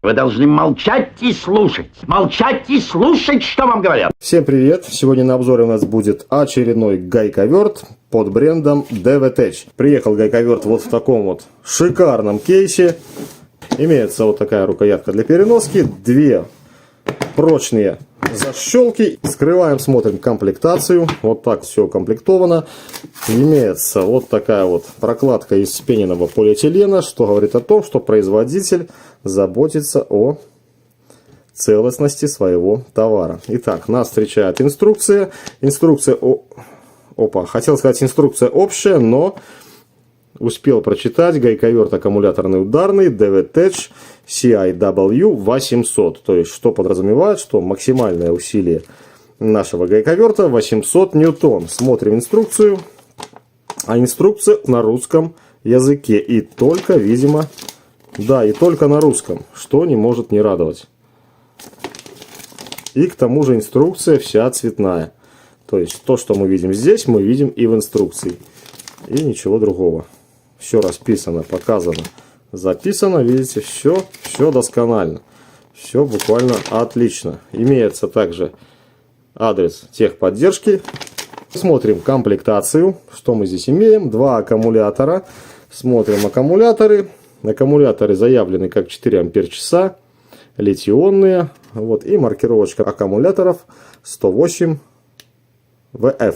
Вы должны молчать и слушать. Молчать и слушать, что вам говорят. Всем привет! Сегодня на обзоре у нас будет очередной гайковерт под брендом DVTech. Приехал гайковерт вот в таком вот шикарном кейсе. Имеется вот такая рукоятка для переноски. Две прочные защелки. Скрываем, смотрим комплектацию. Вот так все укомплектовано. Имеется вот такая вот прокладка из вспененного полиэтилена, что говорит о том, что производитель заботится о целостности своего товара. Итак, нас встречает инструкция. Хотел сказать инструкция общая, но успел прочитать. Гайковерт аккумуляторный ударный DVTech CIW800. То есть, что подразумевает, что максимальное усилие нашего гайковерта 800 ньютон. Смотрим инструкцию. А инструкция на русском языке. И только, видимо, да, и только на русском. Что не может не радовать. И к тому же инструкция вся цветная. То есть, то, что мы видим здесь, мы видим и в инструкции. И ничего другого. Все расписано, показано, записано. Видите, все досконально. Все буквально отлично. Имеется также адрес техподдержки. Смотрим комплектацию. Что мы здесь имеем? Два аккумулятора. Смотрим аккумуляторы. Аккумуляторы заявлены как 4 ампер-часа. Литионные. Вот, и маркировочка аккумуляторов 108 ВФ.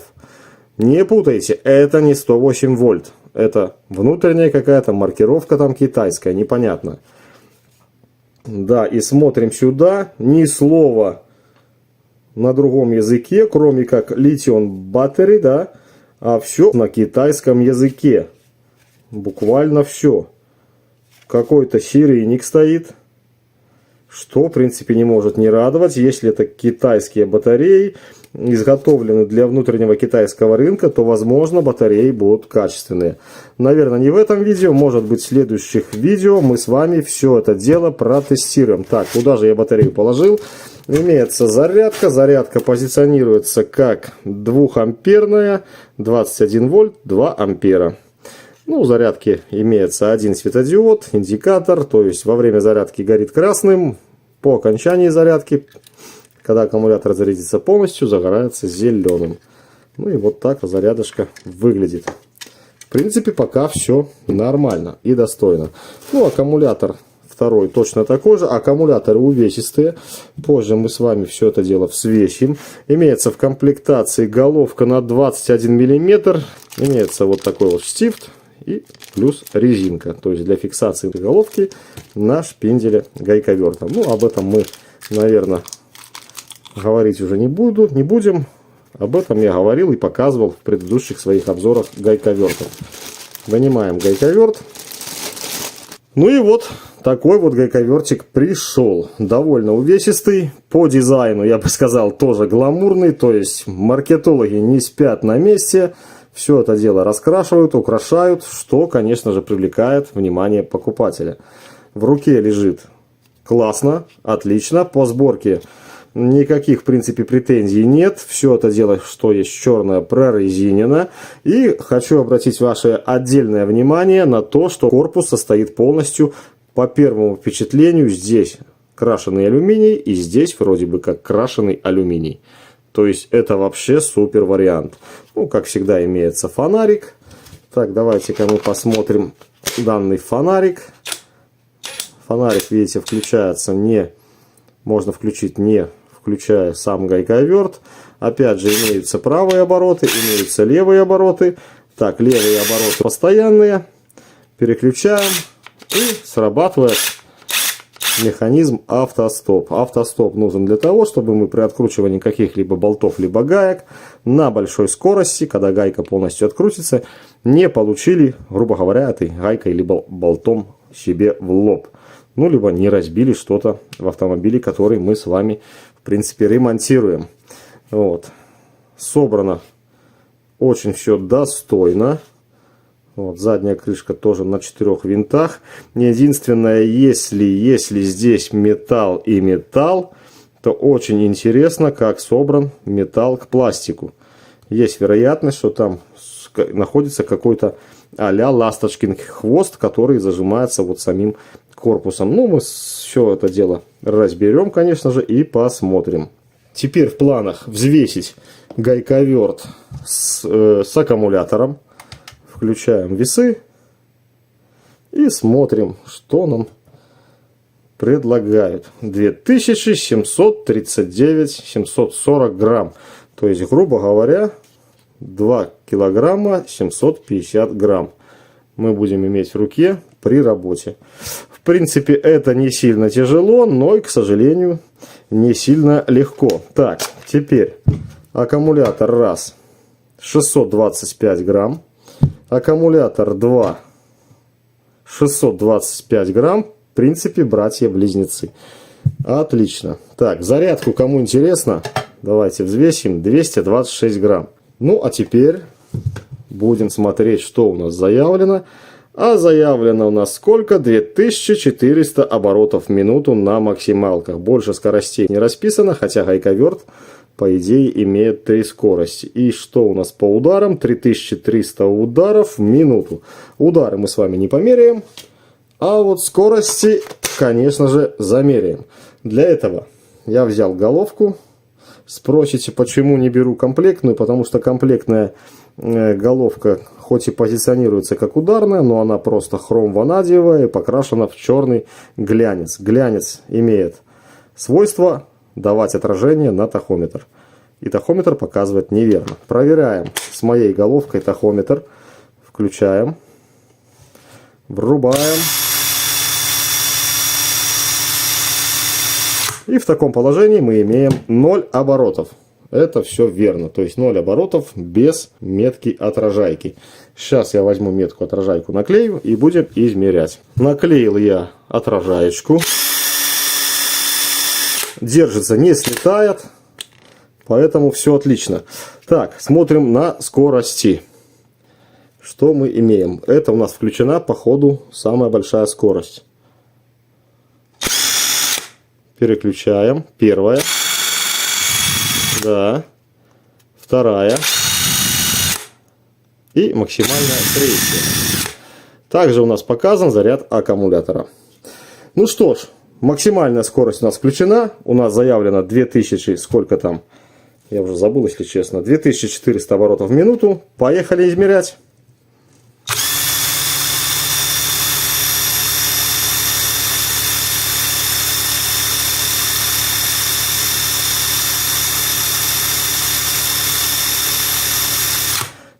Не путайте, это не 108 вольт. Это внутренняя какая-то маркировка там китайская, непонятно. Да, и смотрим сюда. Ни слова на другом языке, кроме как Lithium Battery, да. А все на китайском языке. Буквально все. Какой-то серийник стоит. Что, в принципе, не может не радовать. Если это китайские батареи, изготовлены для внутреннего китайского рынка, то, возможно, батареи будут качественные. Наверное, не в этом видео, может быть, в следующих видео мы с вами все это дело протестируем. Так, куда же я батарею положил? Имеется зарядка. Зарядка позиционируется как 2-амперная, 21 вольт, 2 ампера. Ну, у зарядки имеется один светодиод, индикатор, то есть во время зарядки горит красным, по окончании зарядки, когда аккумулятор зарядится полностью, загорается зеленым. Ну и вот так зарядочка выглядит. В принципе, пока все нормально и достойно. Ну, аккумулятор второй точно такой же. Аккумуляторы увесистые. Позже мы с вами все это дело взвесим. Имеется в комплектации головка на 21 мм. Имеется вот такой вот штифт. И плюс резинка, то есть для фиксации головки на шпинделе гайковерта. Ну, об этом мы, наверное, говорить уже не будем. Об этом я говорил и показывал в предыдущих своих обзорах гайковертов. Вынимаем гайковерт. Ну и вот такой вот гайковертик пришел. Довольно увесистый. По дизайну, я бы сказал, тоже гламурный. То есть маркетологи не спят на месте. Все это дело раскрашивают, украшают, что, конечно же, привлекает внимание покупателя. В руке лежит классно, отлично. По сборке никаких, в принципе, претензий нет. Все это дело, что есть черное, прорезинено. И хочу обратить ваше отдельное внимание на то, что корпус состоит полностью, по первому впечатлению, здесь крашеный алюминий и здесь вроде бы как крашеный алюминий. То есть это вообще супер вариант. Ну, как всегда, имеется фонарик. Так, давайте-ка мы посмотрим данный фонарик. Фонарик, видите, включается можно включить не включая сам гайковерт. Опять же, имеются правые обороты, имеются левые обороты. Так, левые обороты постоянные. Переключаем и срабатывает механизм автостоп. Автостоп нужен для того, чтобы мы при откручивании каких-либо болтов либо гаек на большой скорости, когда гайка полностью открутится, не получили, грубо говоря, этой гайкой либо болтом себе в лоб. Ну, либо не разбили что-то в автомобиле, который мы с вами, в принципе, ремонтируем. Вот. Собрано очень все достойно. Вот, задняя крышка тоже на 4 винтах. Единственное, если здесь металл и металл, то очень интересно, как собран металл к пластику. Есть вероятность, что там находится какой-то а-ля ласточкин хвост, который зажимается вот самим корпусом. Ну, мы все это дело разберем, конечно же, и посмотрим. Теперь в планах взвесить гайковерт с аккумулятором. Включаем весы и смотрим, что нам предлагают. 2739-740 грамм. То есть, грубо говоря, 2 килограмма 750 грамм мы будем иметь в руке при работе. В принципе, это не сильно тяжело, но и, к сожалению, не сильно легко. Так, теперь аккумулятор раз 625 грамм. Аккумулятор 2 625 грамм. В принципе, братья-близнецы. Отлично. Так, зарядку, кому интересно, давайте взвесим. 226 грамм. Ну, а теперь будем смотреть, что у нас заявлено. А заявлено у нас сколько? 2400 оборотов в минуту на максималках. Больше скоростей не расписано, хотя гайковерт, по идее, имеет 3 скорости. И что у нас по ударам? 3300 ударов в минуту. Удары мы с вами не померяем. А вот скорости, конечно же, замеряем. Для этого я взял головку. Спросите, почему не беру комплектную? Потому что комплектная головка, хоть и позиционируется как ударная, но она просто хром-ванадиевая и покрашена в черный глянец. Глянец имеет свойство давать отражение на тахометр. И тахометр показывает неверно. Проверяем с моей головкой тахометр. Включаем. Врубаем. И в таком положении мы имеем 0 оборотов. Это все верно. То есть 0 оборотов без метки отражайки. Сейчас я возьму метку отражайку, наклею и будем измерять. Наклеил я отражаечку. Держится, не слетает. Поэтому все отлично. Так, смотрим на скорости. Что мы имеем? Это у нас включена по ходу самая большая скорость. Переключаем. Первая. Да. Вторая. И максимальная третья. Также у нас показан заряд аккумулятора. Ну что ж, максимальная скорость у нас включена. У нас заявлено 2000, сколько там? Я уже забыл, если честно. 2400 оборотов в минуту. Поехали измерять.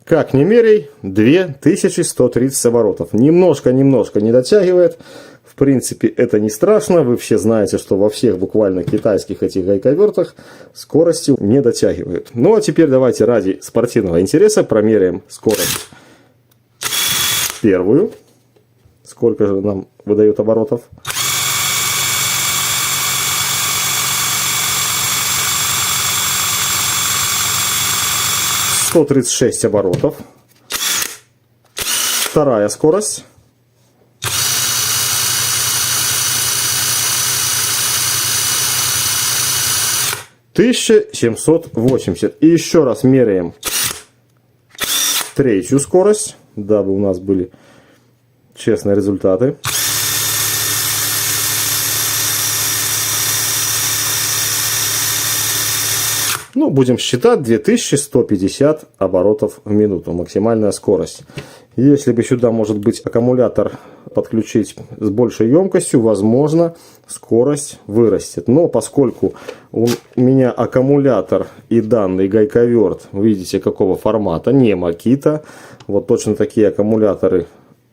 Как ни меряй, 2130 оборотов. Немножко не дотягивает. В принципе, это не страшно. Вы все знаете, что во всех буквально китайских этих гайковертах скорости не дотягивают. Ну, а теперь давайте ради спортивного интереса промеряем скорость первую. Сколько же нам выдает оборотов? — 136 оборотов. Вторая скорость. — 1780. И еще раз меряем третью скорость, дабы у нас были честные результаты. Ну, будем считать 2150 оборотов в минуту. Максимальная скорость. Если бы сюда, может быть, аккумулятор подключить с большей емкостью, возможно, скорость вырастет. Но поскольку у меня аккумулятор и данный гайковерт, видите, какого формата, не Makita. Вот точно такие аккумуляторы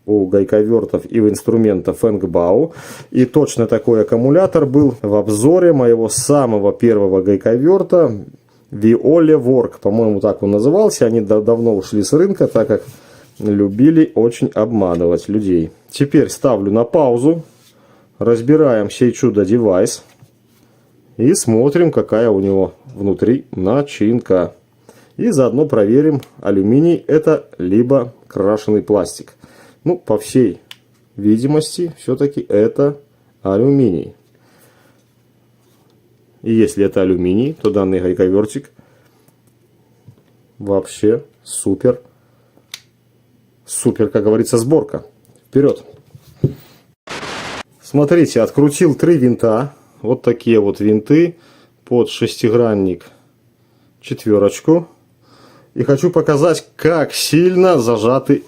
у гайковертов и в инструментах Фэнгбао. И точно такой аккумулятор был в обзоре моего самого первого гайковерта Viole Work. По-моему, так он назывался. Они давно ушли с рынка, так как любили очень обманывать людей. Теперь ставлю на паузу. Разбираем сей чудо-девайс. И смотрим, какая у него внутри начинка. И заодно проверим, алюминий это либо крашеный пластик. Ну, по всей видимости, все-таки это алюминий. И если это алюминий, то данный гайковертик вообще супер. Супер, как говорится, сборка. Вперед! Смотрите, открутил 3 винта. Вот такие вот винты под шестигранник, четверочку. И хочу показать, как сильно зажаты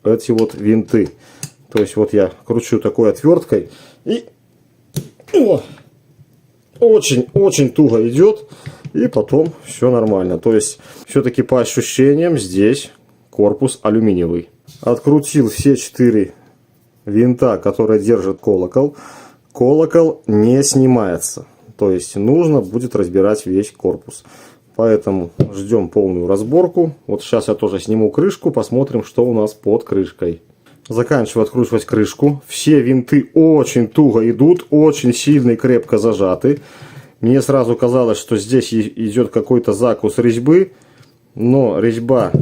эти вот винты. То есть вот я кручу такой отверткой и очень туго идет. И потом все нормально. То есть все-таки по ощущениям здесь корпус алюминиевый. Открутил все 4 винта, которые держат колокол. Колокол не снимается. То есть нужно будет разбирать весь корпус. Поэтому ждем полную разборку. Вот сейчас я тоже сниму крышку, посмотрим, что у нас под крышкой. Заканчиваю откручивать крышку. Все винты очень туго идут, очень сильно и крепко зажаты. Мне сразу казалось, что здесь идет какой-то закус резьбы, но резьба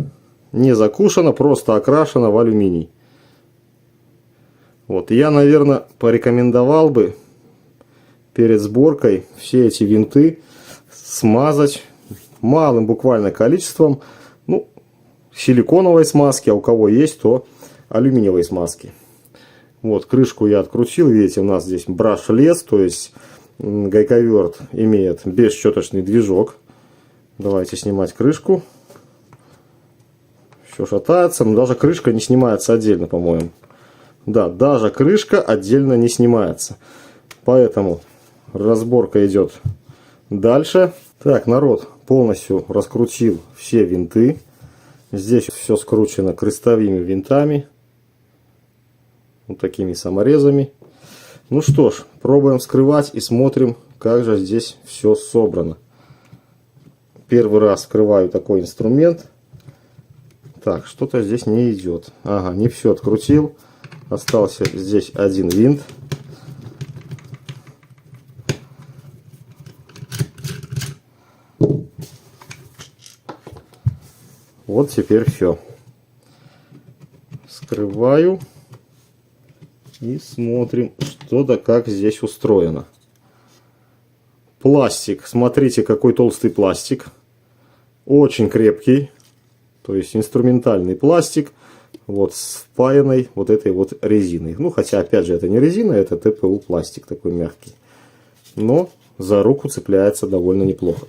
не закушена, просто окрашена в алюминий. Вот, я, наверное, порекомендовал бы перед сборкой все эти винты смазать малым буквально количеством, ну, силиконовой смазки, а у кого есть, то алюминиевой смазки. Вот, крышку я открутил, видите, у нас здесь браш-лес, то есть гайковерт имеет бесщеточный движок. Давайте снимать крышку. Все шатается, но даже крышка не снимается отдельно, по-моему. Да, даже крышка отдельно не снимается. Поэтому разборка идет дальше. Так, народ, полностью раскрутил все винты. Здесь все скручено крестовыми винтами. Вот такими саморезами. Ну что ж, пробуем вскрывать и смотрим, как же здесь все собрано. Первый раз вскрываю такой инструмент. Так, что-то здесь не идет. Ага, не все открутил. Остался здесь один винт. Вот теперь все. Скрываю. И смотрим, что да как здесь устроено. Пластик. Смотрите, какой толстый пластик. Очень крепкий. То есть инструментальный пластик. Вот с впаянной вот этой вот резиной. Ну, хотя, опять же, это не резина, это ТПУ пластик такой мягкий. Но за руку цепляется довольно неплохо.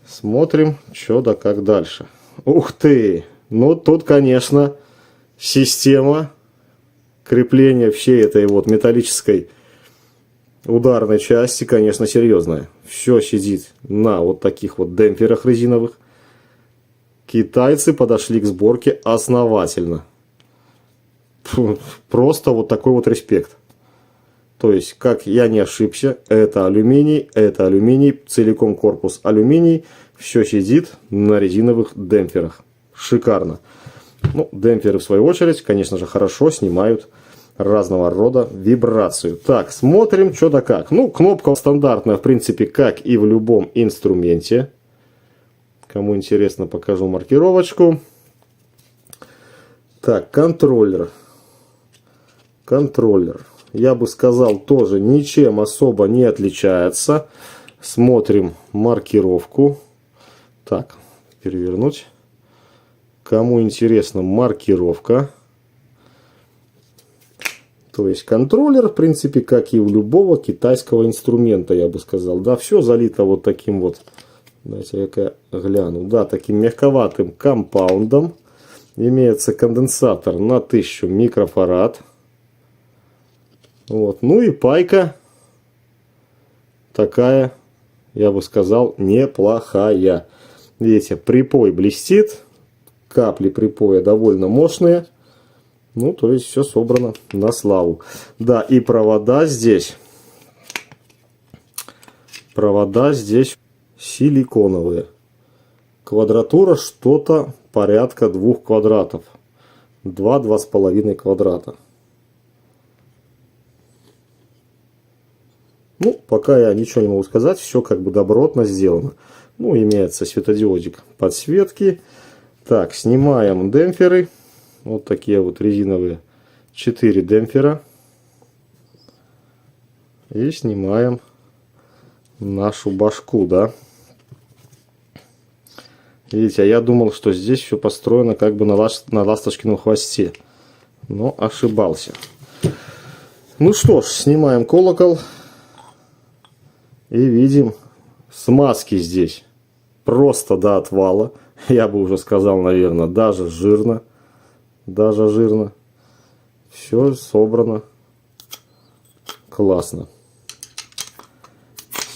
Смотрим, что да как дальше. Ух ты! Ну, тут, конечно, система крепления всей этой вот металлической ударной части, конечно, серьезная. Все сидит на вот таких вот демпферах резиновых. Китайцы подошли к сборке основательно. Просто вот такой вот респект. То есть, как я не ошибся, это алюминий, целиком корпус алюминий. Все сидит на резиновых демпферах. Шикарно. Ну, демпферы, в свою очередь, конечно же, хорошо снимают разного рода вибрацию. Так, смотрим, что да как. Ну, кнопка стандартная, в принципе, как и в любом инструменте. Кому интересно, покажу маркировочку. Так, контроллер. Контроллер, я бы сказал, тоже ничем особо не отличается. Смотрим маркировку. Так, перевернуть. Кому интересно, маркировка. То есть контроллер, в принципе, как и у любого китайского инструмента, я бы сказал. Да, все залито вот таким вот, давайте я гляну, да, таким мягковатым компаундом. Имеется конденсатор на 1000 микрофарад. Вот. Ну и пайка такая, я бы сказал, неплохая. Видите, припой блестит. Капли припоя довольно мощные. Ну, то есть все собрано на славу. Да, и провода здесь. Провода здесь силиконовые. Квадратура что-то порядка 2 квадратов. 2-2,5 квадрата. Ну, пока я ничего не могу сказать. Все как бы добротно сделано. Ну, имеется светодиодик подсветки. Так, снимаем демпферы. Вот такие вот резиновые 4 демпфера. И снимаем нашу башку, да. Видите, а я думал, что здесь все построено как бы на ласточкином хвосте. Но ошибался. Ну что ж, снимаем колокол. И видим смазки здесь. Просто до отвала. Я бы уже сказал, наверное, даже жирно. Даже жирно. Все собрано. Классно.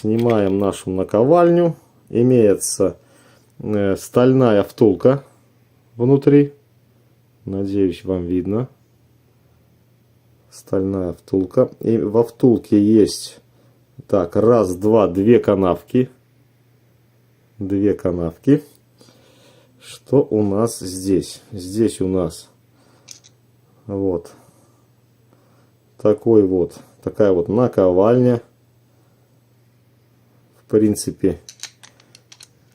Снимаем нашу наковальню. Имеется стальная втулка внутри. Надеюсь, вам видно. Стальная втулка. И во втулке есть, так, раз, два, две канавки. Две канавки. Что у нас здесь? Здесь у нас вот такая вот наковальня. В принципе,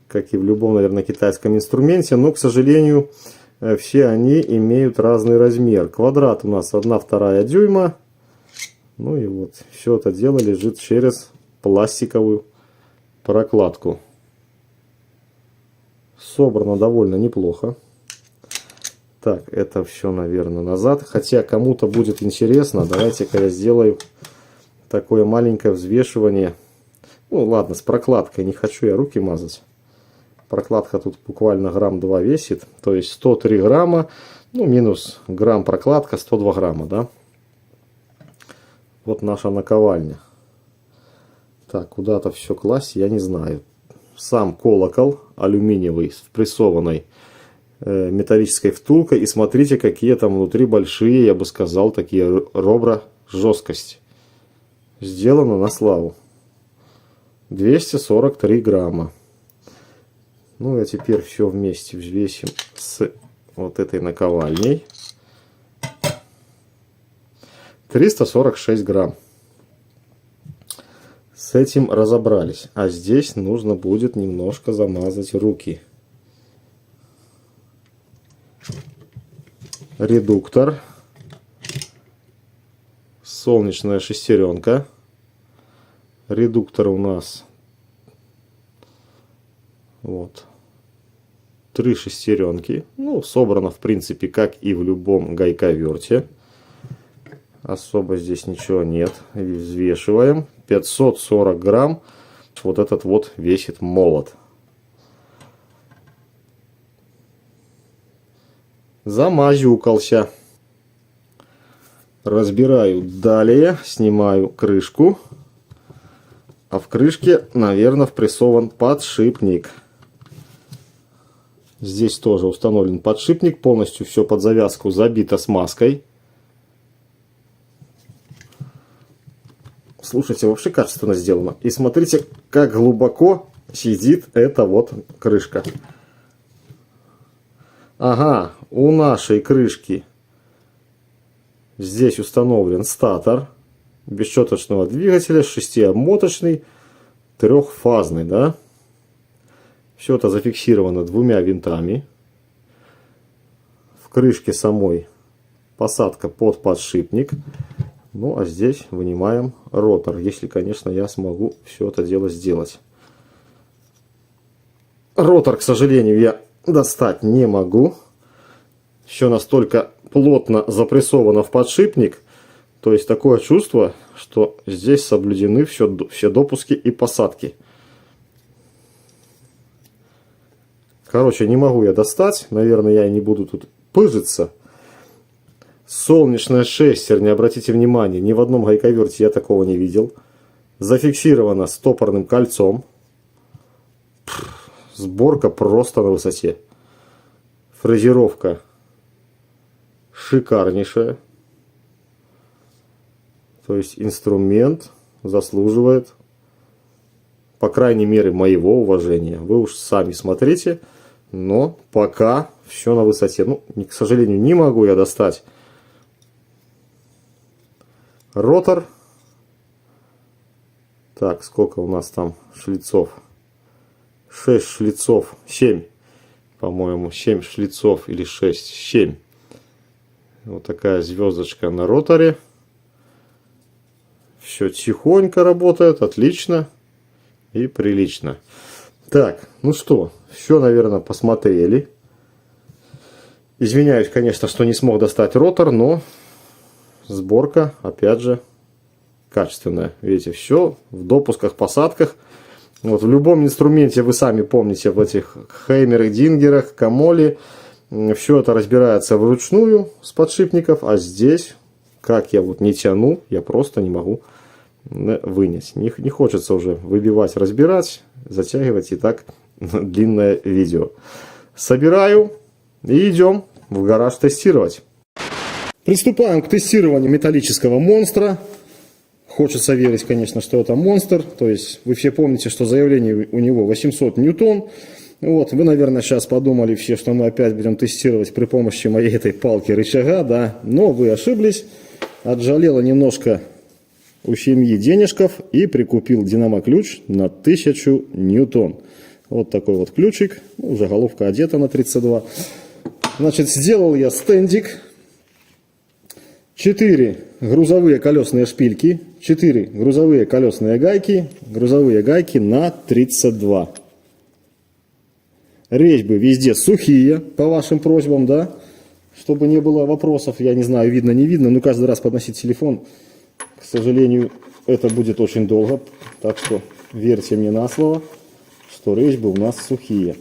как и в любом, наверное, китайском инструменте, но, к сожалению, все они имеют разный размер. Квадрат у нас 1/2 дюйма. Ну и вот, все это дело лежит через пластиковую прокладку. Собрано довольно неплохо. Так, это все, наверное, назад. Хотя кому-то будет интересно, давайте-ка я сделаю такое маленькое взвешивание. Ну ладно, с прокладкой, не хочу я руки мазать. Прокладка тут буквально грамм 2 весит. То есть 103 грамма, ну минус грамм прокладка, 102 грамма, да. Вот наша наковальня. Так, куда-то все класть, я не знаю. Сам колокол алюминиевый с прессованной металлической втулкой. И смотрите, какие там внутри большие, я бы сказал, такие ребра жесткости. Сделано на славу. 243 грамма. Ну, а теперь все вместе взвесим с вот этой наковальней. 346 грамм. С этим разобрались. А здесь нужно будет немножко замазать руки. Редуктор. Солнечная шестеренка. Редуктор у нас вот 3 шестеренки. Ну, собрано в принципе как и в любом гайковерте. Особо здесь ничего нет. Взвешиваем. 540 грамм. Вот этот вот весит молот. Замазюкался. Разбираю далее. Снимаю крышку. А в крышке, наверное, впрессован подшипник. Здесь тоже установлен подшипник. Полностью все под завязку забито смазкой. Слушайте, вообще качественно сделано. И смотрите, как глубоко сидит эта вот крышка. Ага, у нашей крышки здесь установлен статор бесщеточного двигателя, 6-обмоточный, 3-фазный, да. Все это зафиксировано 2 винтами. В крышке самой посадка под подшипник. Ну, а здесь вынимаем ротор, если, конечно, я смогу все это дело сделать. Ротор, к сожалению, я достать не могу. Все настолько плотно запрессовано в подшипник. То есть, такое чувство, что здесь соблюдены все допуски и посадки. Короче, не могу я достать. Наверное, я и не буду тут пыжиться. Солнечная шестерня, обратите внимание, ни в одном гайковерте я такого не видел. Зафиксирована стопорным кольцом. Сборка просто на высоте. Фрезеровка шикарнейшая. То есть инструмент заслуживает, по крайней мере, моего уважения. Вы уж сами смотрите, но пока все на высоте. Ну, к сожалению, не могу я достать ротор. Так, сколько у нас там шлицов? 6 шлицов, 7, по-моему, 7 шлицов или 6, 7. Вот такая звездочка на роторе. Все тихонько работает, отлично и прилично. Так, ну что, все, наверное, посмотрели. Извиняюсь, конечно, что не смог достать ротор, но сборка, опять же, качественная. Видите, все в допусках, посадках. Вот, в любом инструменте, вы сами помните, в этих Хеймерах, Дингерах, Камоле, все это разбирается вручную с подшипников, а здесь, как я вот не тяну, я просто не могу вынять. Не хочется уже выбивать, разбирать, затягивать и так длинное видео. Собираю и идем в гараж тестировать. Приступаем к тестированию металлического монстра. Хочется верить, конечно, что это монстр. То есть вы все помните, что заявление у него 800 ньютон. Вот, вы, наверное, сейчас подумали все, что мы опять будем тестировать при помощи моей этой палки рычага, да. Но вы ошиблись. Отжалела немножко у семьи денежков и прикупил динамо-ключ на 1000 ньютон. Вот такой вот ключик. Уже головка одета на 32. Значит, сделал я стендик. 4 грузовые колесные шпильки, 4 грузовые колесные гайки на 32. Резьбы везде сухие, по вашим просьбам, да, чтобы не было вопросов, я не знаю, видно, не видно, но каждый раз подносить телефон, к сожалению, это будет очень долго, так что верьте мне на слово, что резьбы у нас сухие.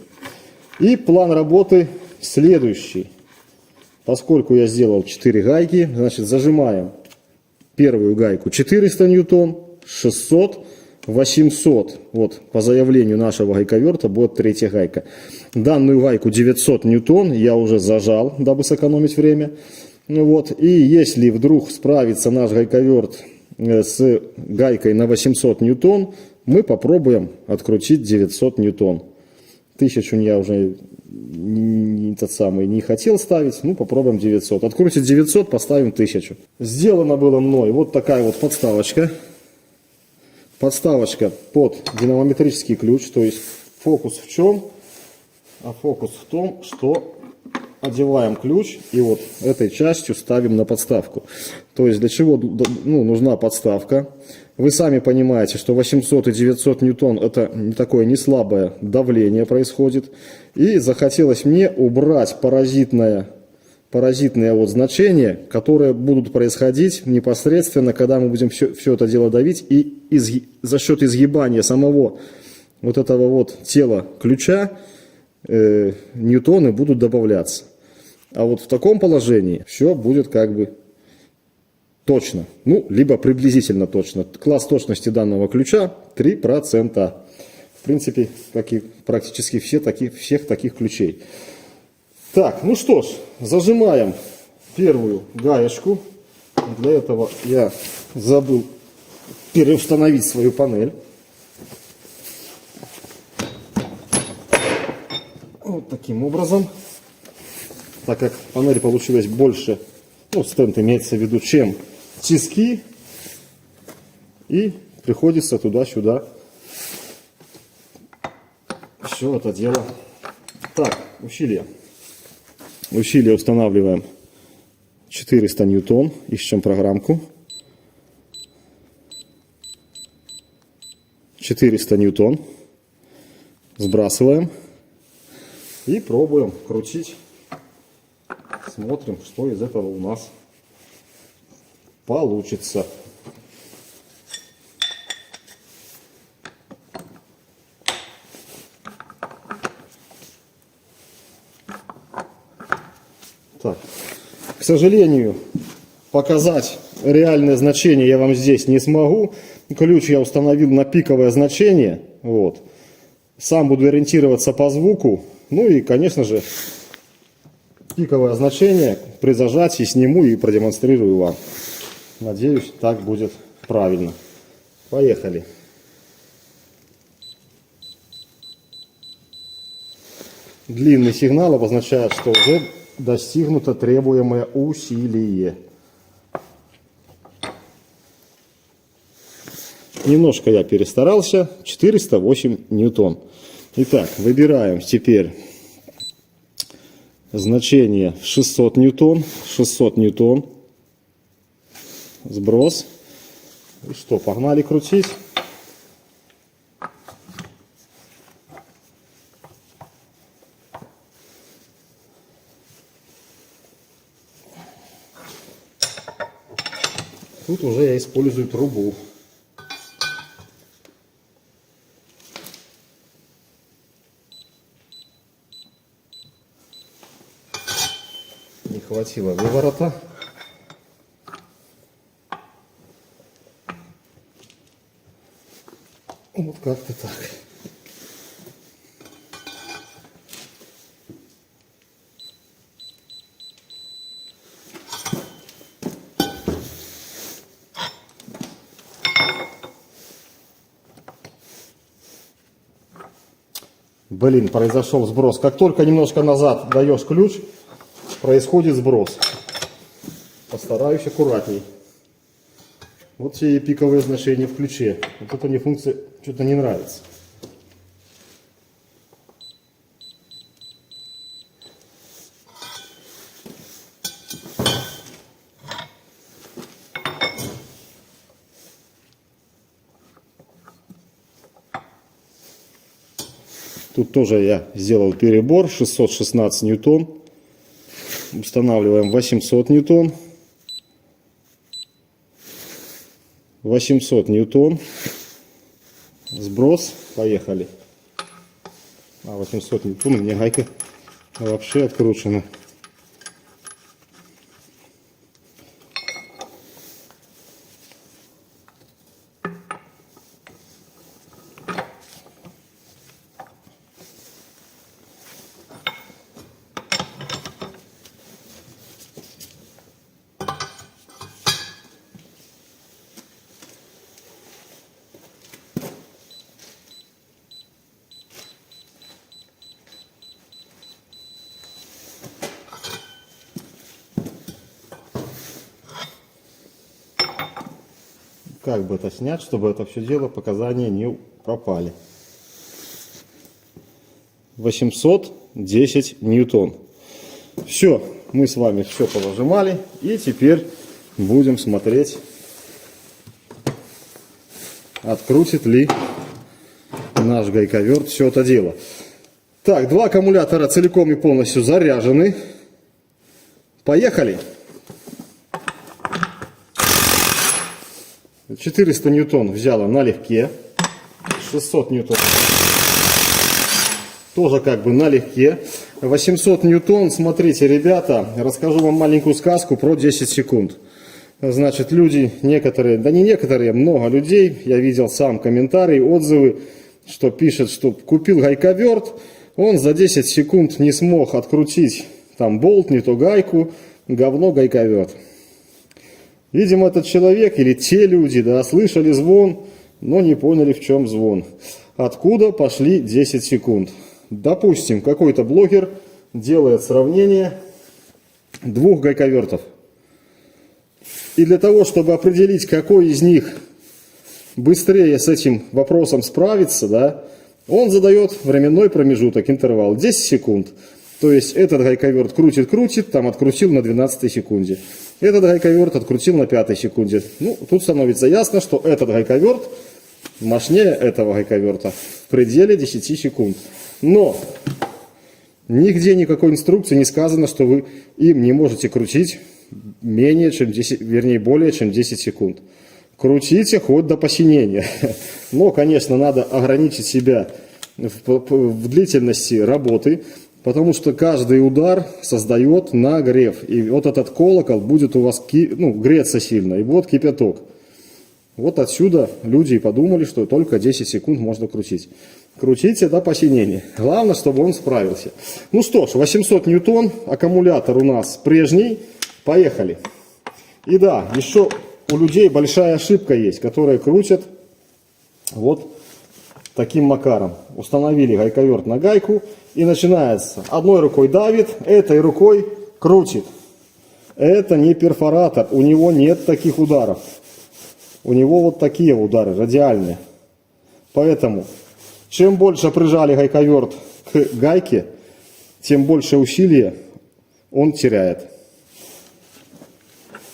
И план работы следующий. Поскольку я сделал 4 гайки, значит, зажимаем первую гайку 400 ньютон, 600, 800. Вот по заявлению нашего гайковерта будет третья гайка. Данную гайку 900 ньютон я уже зажал, дабы сэкономить время. Вот. И если вдруг справится наш гайковерт с гайкой на 800 ньютон, мы попробуем открутить 900 ньютон. 1000 я уже не хотел ставить, ну попробуем 900. Открутить 900, поставим 1000. Сделано было мной вот такая вот подставочка. Подставочка под динамометрический ключ, то есть фокус в чем? А фокус в том, что одеваем ключ и вот этой частью ставим на подставку. То есть для чего нужна подставка? Вы сами понимаете, что 800 и 900 ньютон это такое не слабое давление происходит. И захотелось мне убрать паразитные вот значения, которые будут происходить непосредственно, когда мы будем все это дело давить. И за счет изгибания самого вот этого вот тела ключа ньютоны будут добавляться. А вот в таком положении все будет как бы точно, ну, либо приблизительно точно. Класс точности данного ключа 3%. В принципе, как и практически всех таких ключей. Так, ну что ж, зажимаем первую гаечку. Для этого я забыл переустановить свою панель. Вот таким образом. Так как панель получилась больше, ну, стенд имеется в виду, чем тиски, и приходится туда-сюда все это дело. Так, усилие. Усилие устанавливаем 400 ньютон, ищем программку. 400 ньютон. Сбрасываем и пробуем крутить. Смотрим, что из этого у нас получится. Так, к сожалению, показать реальное значение я вам здесь не смогу. Ключ я установил на пиковое значение. Вот. Сам буду ориентироваться по звуку. Ну и, конечно же, пиковое значение при зажатии сниму и продемонстрирую вам. Надеюсь, так будет правильно. Поехали. Длинный сигнал обозначает, что уже достигнуто требуемое усилие. Немножко я перестарался. 408 ньютон. Итак, выбираем теперь значение 600 ньютон. 600 ньютон. Сброс. И что, погнали крутить. Тут уже я использую трубу. Не хватило выворота. Вот как-то так. Блин, произошел сброс. Как только немножко назад даешь ключ, происходит сброс. Постараюсь аккуратней. Вот все пиковые значения в ключе. Вот эта мне функция что-то не нравится. Тут тоже я сделал перебор. 616 ньютон. Устанавливаем 800 ньютон. 800 ньютон. Сброс. Поехали. 800 ньютон. У меня гайка вообще откручена. Как бы это снять, чтобы это все дело, показания не пропали. 810 ньютон. Все, мы с вами все повыжимали. И теперь будем смотреть, открутит ли наш гайковерт все это дело. Так, два аккумулятора целиком и полностью заряжены. Поехали! 400 ньютон взяла налегке, 600 ньютон тоже как бы налегке, 800 ньютон, смотрите, ребята, расскажу вам маленькую сказку про 10 секунд. Значит, люди некоторые, да не некоторые, много людей, я видел сам комментарии, отзывы, что пишет, что купил гайковерт, он за 10 секунд не смог открутить там болт, не то гайку, говно гайковерт. Видимо, этот человек или те люди, да, слышали звон, но не поняли, в чем звон. Откуда пошли 10 секунд? Допустим, какой-то блогер делает сравнение двух гайковертов. И для того, чтобы определить, какой из них быстрее с этим вопросом справится, да, он задает временной промежуток, интервал 10 секунд. То есть этот гайковерт крутит, там открутил на 12 секунде. Этот гайковерт открутил на 5 секунде. Ну, тут становится ясно, что этот гайковерт мощнее этого гайковерта в пределе 10 секунд. Но нигде никакой инструкции не сказано, что вы им не можете крутить менее чем 10, вернее, более чем 10 секунд. Крутите хоть до посинения. Но, конечно, надо ограничить себя в длительности работы. Потому что каждый удар создает нагрев. И вот этот колокол будет у вас греться сильно. И вот кипяток. Вот отсюда люди и подумали, что только 10 секунд можно крутить. Крутите до посинения. Главное, чтобы он справился. Ну что ж, 800 ньютон. Аккумулятор у нас прежний. Поехали. И да, еще у людей большая ошибка есть, которые крутят вот таким макаром. Установили гайковерт на гайку. И начинается. Одной рукой давит, этой рукой крутит. Это не перфоратор, у него нет таких ударов. У него вот такие удары, радиальные. Поэтому, чем больше прижали гайковерт к гайке, тем больше усилия он теряет.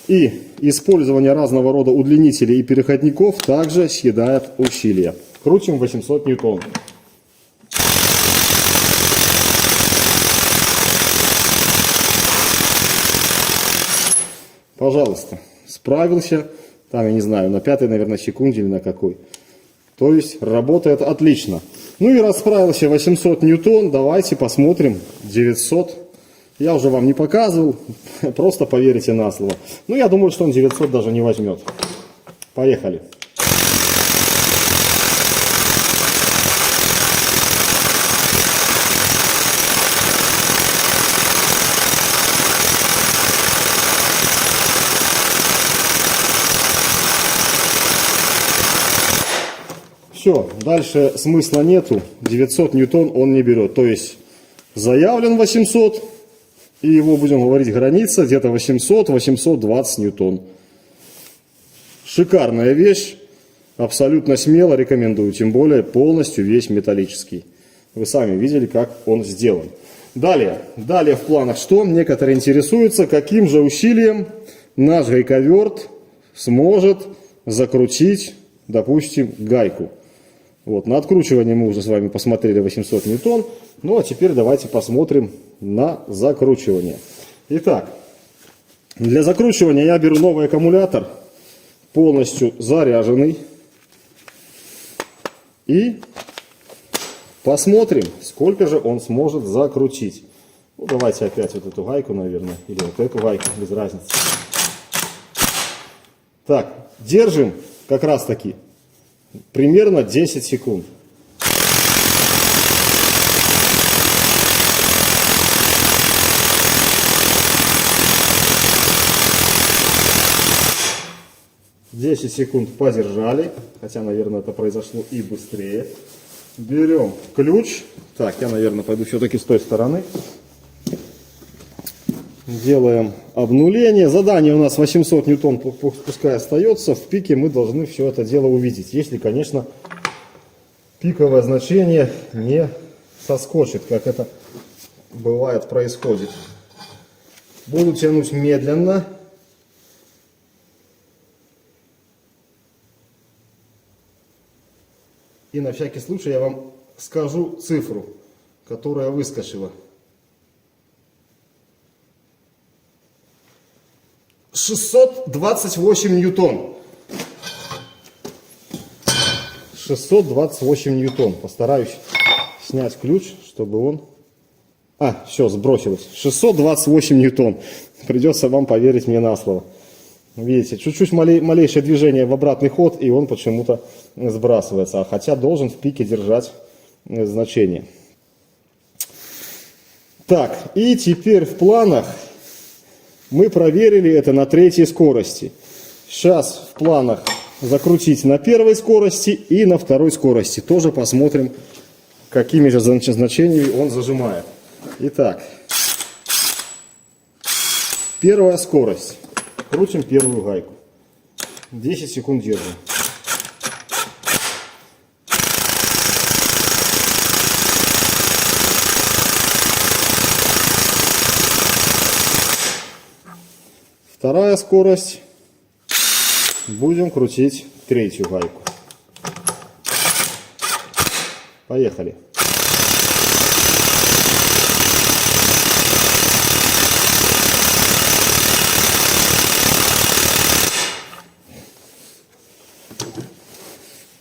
И использование разного рода удлинителей и переходников также съедает усилия. Крутим 800 ньютон. Пожалуйста, справился. Там, я не знаю, на 5-й, наверное, секунде или на какой. То есть работает отлично. Ну и раз справился 800 ньютон, давайте посмотрим 900. Я уже вам не показывал, просто поверите на слово. Ну, я думаю, что он 900 даже не возьмет. Поехали. Все, дальше смысла нету. 900 ньютон он не берет. То есть заявлен 800, и его, будем говорить, граница где-то 800-820 ньютон. Шикарная вещь, абсолютно смело рекомендую, тем более полностью весь металлический. Вы сами видели, как он сделан. Далее в планах что? Некоторые интересуются, каким же усилием наш гайковерт сможет закрутить, допустим, гайку. Вот, на откручивание мы уже с вами посмотрели 800 ньютон. Ну а теперь давайте посмотрим на закручивание. Итак, для закручивания я беру новый аккумулятор, полностью заряженный. И посмотрим, сколько же он сможет закрутить. Ну, давайте опять вот эту гайку, наверное, или вот эту гайку, без разницы. Так, держим как раз таки примерно 10 секунд. Десять секунд подержали, хотя, наверное, это произошло и быстрее. Берем ключ. Так, я, наверное, пойду все-таки с той стороны. Делаем обнуление. Задание у нас 800 ньютон, пускай остается. В пике мы должны все это дело увидеть. Если, конечно, пиковое значение не соскочит, как это бывает, происходит. Буду тянуть медленно. И на всякий случай я вам скажу цифру, которая выскочила. 628 ньютон. 628 ньютон. Постараюсь снять ключ, чтобы он... все, сбросилось. 628 ньютон. Придется вам поверить мне на слово. Видите, чуть-чуть малейшее движение в обратный ход, и он почему-то сбрасывается. Хотя должен в пике держать значение. Так, и теперь в планах мы проверили это на 3-й скорости. Сейчас в планах закрутить на 1-й скорости и на 2-й скорости. Тоже посмотрим, какими же значениями он зажимает. Итак, 1-я скорость. Крутим 1-ю гайку. 10 секунд держим. Вторая скорость. Будем крутить 3-ю гайку. Поехали.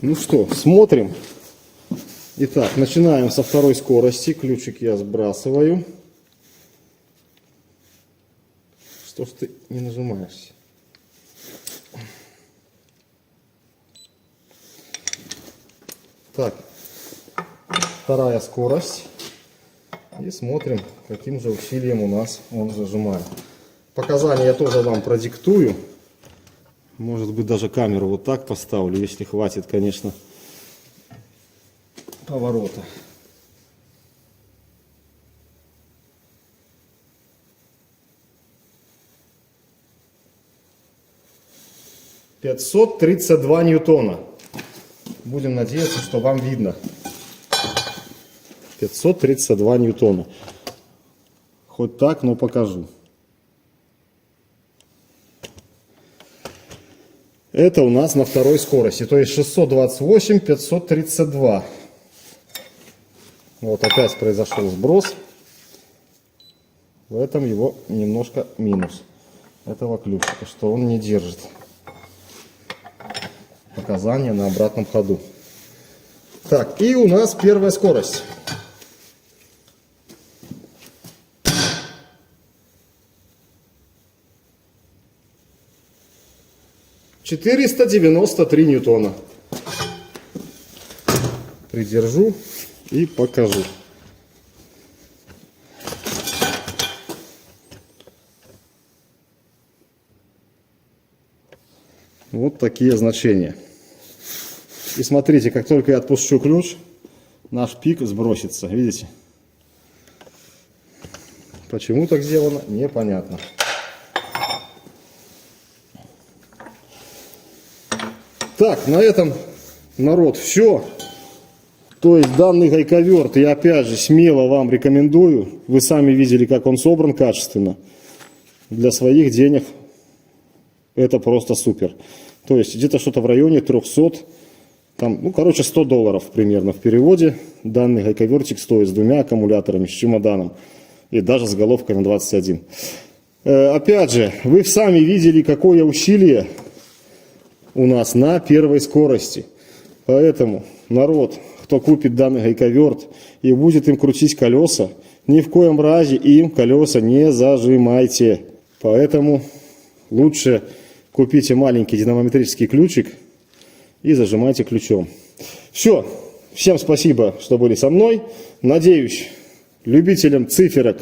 Ну что, смотрим. Итак, начинаем со 2-й скорости. Ключик я сбрасываю. Что ж ты не нажимаешься? Так, 2-я скорость. И смотрим, каким же усилием у нас он зажимает. Показания я тоже вам продиктую. Может быть, даже камеру вот так поставлю, если хватит, конечно, поворота. «532 ньютона». Будем надеяться, что вам видно. 532 ньютона. Хоть так, но покажу. Это у нас на 2-й скорости. То есть 628, 532. Вот опять произошел сброс. В этом его немножко минус этого ключика, что он не держит. показания на обратном ходу. Так, и у нас первая скорость. «493 ньютона». Придержу и покажу. Вот такие значения. И смотрите, как только я отпущу ключ, наш пик сбросится. Видите? Почему так сделано, непонятно. Так, на этом, народ, все. То есть данный гайковерт я опять же смело вам рекомендую. Вы сами видели, как он собран качественно. Для своих денег это просто супер. То есть где-то что-то в районе 300, там, ну, короче, $100 примерно в переводе. Данный гайковертик стоит с двумя аккумуляторами, с чемоданом и даже с головкой на 21. Опять же, вы сами видели, какое усилие у нас на первой скорости. Поэтому, народ, кто купит данный гайковерт и будет им крутить колеса, ни в коем разе им колеса не зажимайте. Поэтому лучше купите маленький динамометрический ключик и зажимайте ключом. Все. Всем спасибо, что были со мной. Надеюсь, любителям циферок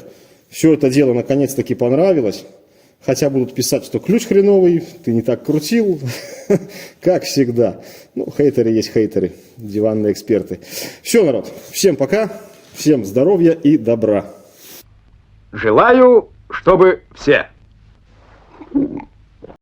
все это дело наконец-таки понравилось. Хотя будут писать, что ключ хреновый, ты не так крутил, как всегда. Ну, хейтеры есть хейтеры, диванные эксперты. Все, народ, всем пока, всем здоровья и добра. Желаю, чтобы все.